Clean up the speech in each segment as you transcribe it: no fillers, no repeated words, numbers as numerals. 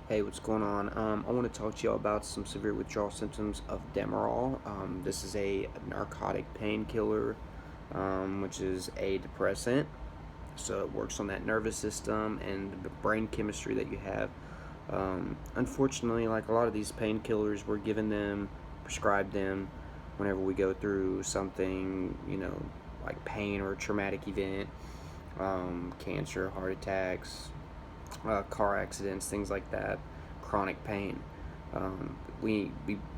Hey, what's going on? I want to talk to y'all about some severe withdrawal symptoms of Demerol. This is a narcotic painkiller, which is a depressant. So it works on that nervous system and the brain chemistry that you have. Unfortunately, like a lot of these painkillers, we're given them, prescribed them whenever we go through something, like pain or a traumatic event, cancer, heart attacks, car accidents, things like that, chronic pain. We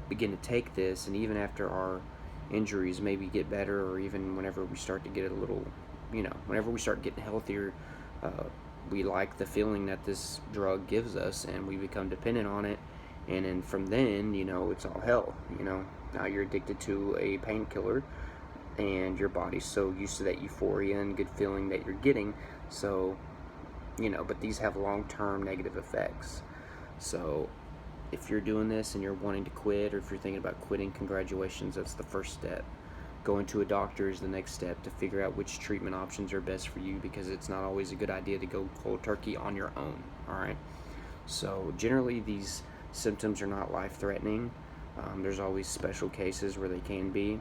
begin to take this, and even after our injuries maybe get better, or even whenever we start to get a little, whenever we start getting healthier, uh, we like the feeling that this drug gives us, and we become dependent on it. And then from then, it's all hell. Now you're addicted to a painkiller, and your body's so used to that euphoria and good feeling that you're getting. So but these have long-term negative effects. So if you're doing this and you're wanting to quit, or if you're thinking about quitting, congratulations, that's the first step. Going to a doctor is the next step to figure out which treatment options are best for you, because it's not always a good idea to go cold turkey on your own. All right, so generally these symptoms are not life-threatening. There's always special cases where they can be,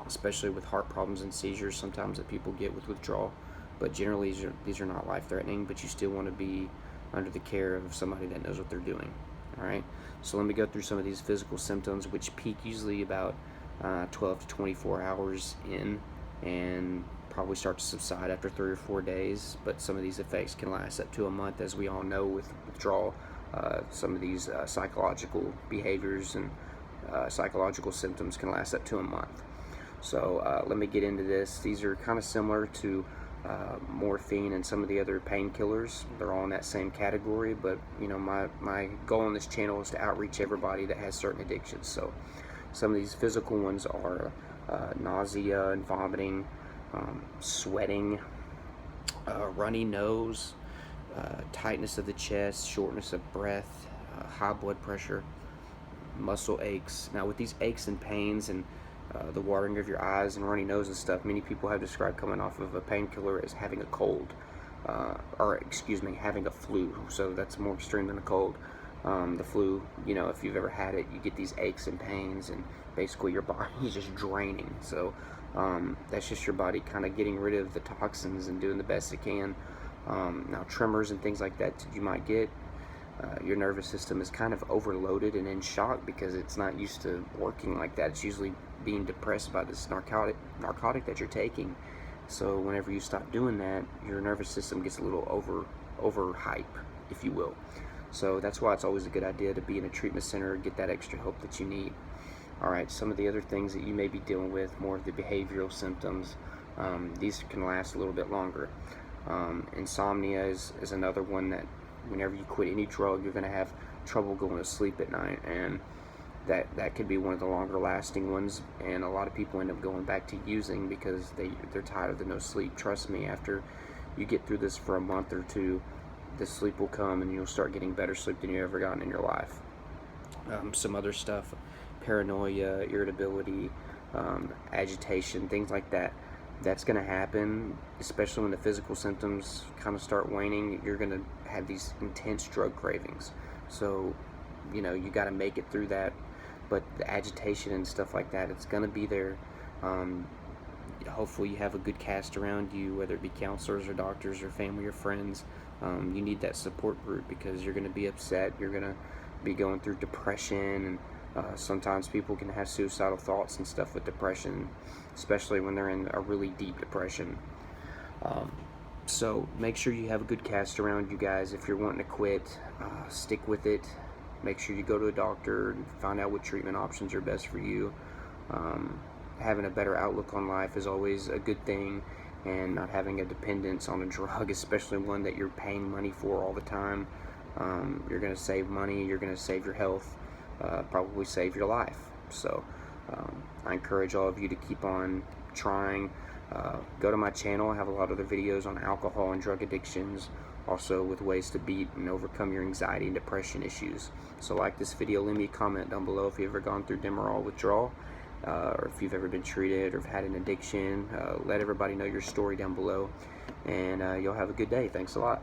especially with heart problems and seizures sometimes that people get with withdrawal. But generally, these are not life-threatening, but you still want to be under the care of somebody that knows what they're doing. All right, so let me go through some of these physical symptoms, which peak usually about 12 to 24 hours in, and probably start to subside after 3 or 4 days. But some of these effects can last up to a month, as we all know with withdrawal. Some of these psychological behaviors and psychological symptoms can last up to a month. So let me get into this. These are kind of similar to morphine and some of the other painkillers. They're all in that same category, but my goal on this channel is to outreach everybody that has certain addictions. So some of these physical ones are nausea and vomiting, sweating, runny nose, tightness of the chest, shortness of breath, high blood pressure, muscle aches. Now with these aches and pains and the watering of your eyes and runny nose and stuff, many people have described coming off of a painkiller as having a cold, or excuse me, having a flu. So that's more extreme than a cold. The flu, if you've ever had it, you get these aches and pains, and basically your body is just draining. So that's just your body kind of getting rid of the toxins and doing the best it can. Now tremors and things like that you might get. Your nervous system is kind of overloaded and in shock because it's not used to working like that. It's usually being depressed by this narcotic that you're taking. So whenever you stop doing that, your nervous system gets a little over hype, if you will. So that's why it's always a good idea to be in a treatment center, get that extra help that you need. All right, some of the other things that you may be dealing with, more of the behavioral symptoms, these can last a little bit longer. Insomnia is another one that whenever you quit any drug, you're going to have trouble going to sleep at night, and that could be one of the longer lasting ones. And a lot of people end up going back to using because they're tired of the no sleep. Trust me, after you get through this for a month or two, the sleep will come and you'll start getting better sleep than you've ever gotten in your life. Some other stuff, paranoia, irritability, agitation, things like that. That's going to happen, especially when the physical symptoms kind of start waning. You're going to have these intense drug cravings. So, you got to make it through that. But the agitation and stuff like that, it's going to be there. Hopefully you have a good cast around you, whether it be counselors or doctors or family or friends. You need that support group, because you're going to be upset. You're going to be going through depression, and sometimes people can have suicidal thoughts and stuff with depression, especially when they're in a really deep depression. So make sure you have a good cast around you guys. If you're wanting to quit, stick with it. Make sure you go to a doctor and find out what treatment options are best for you. Having a better outlook on life is always a good thing, and not having a dependence on a drug, especially one that you're paying money for all the time. You're going to save money, you're going to save your health, probably save your life. So I encourage all of you to keep on trying. Go to my channel. I have a lot of other videos on alcohol and drug addictions, also with ways to beat and overcome your anxiety and depression issues. So like this video, leave me a comment down below if you've ever gone through Demerol withdrawal, or if you've ever been treated or have had an addiction. Let everybody know your story down below, and you'll have a good day. Thanks a lot.